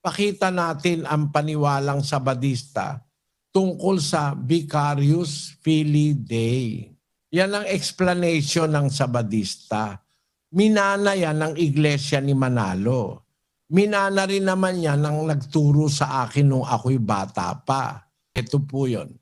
pakita natin ang paniwalang Sabadista tungkol sa Vicarius Filii Dei. Yan ang explanation ng Sabadista. Minana yan ng Iglesia ni Manalo. Minana rin naman yan ng nagturo sa akin nung ako'y bata pa. Ito po yun.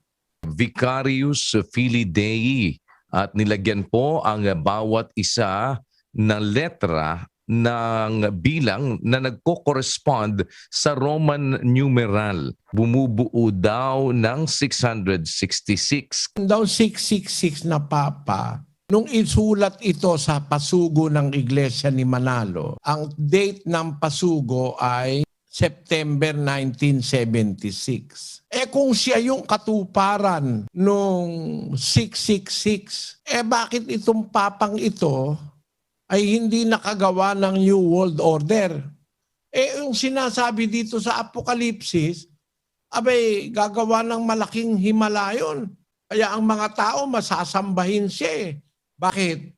Vicarius Filii Dei at nilagyan po ang bawat isa na letra ng bilang na nagko-correspond sa Roman numeral. Bumubuo daw ng 666. Daw 666 na Papa, nung isulat ito sa pasugo ng Iglesia ni Manalo, ang date ng pasugo ay September 1976. Kung siya yung katuparan nung 666, bakit itong papang ito ay hindi nakagawa ng New World Order? Yung sinasabi dito sa Apokalipsis, gagawa ng malaking himalayon. Kaya ang mga tao masasambahin siya. Bakit?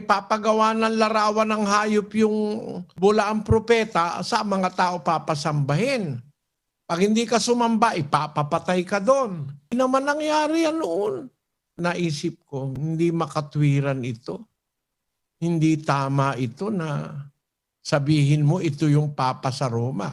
Papagawa ng larawan ng hayop yung bulaang propeta, sa mga tao papasambahin. Pag hindi ka sumamba, ipapapatay ka doon. Hindi naman nangyari yan noon. Naisip ko, hindi makatwiran ito. Hindi tama ito na sabihin mo ito yung Papa sa Roma.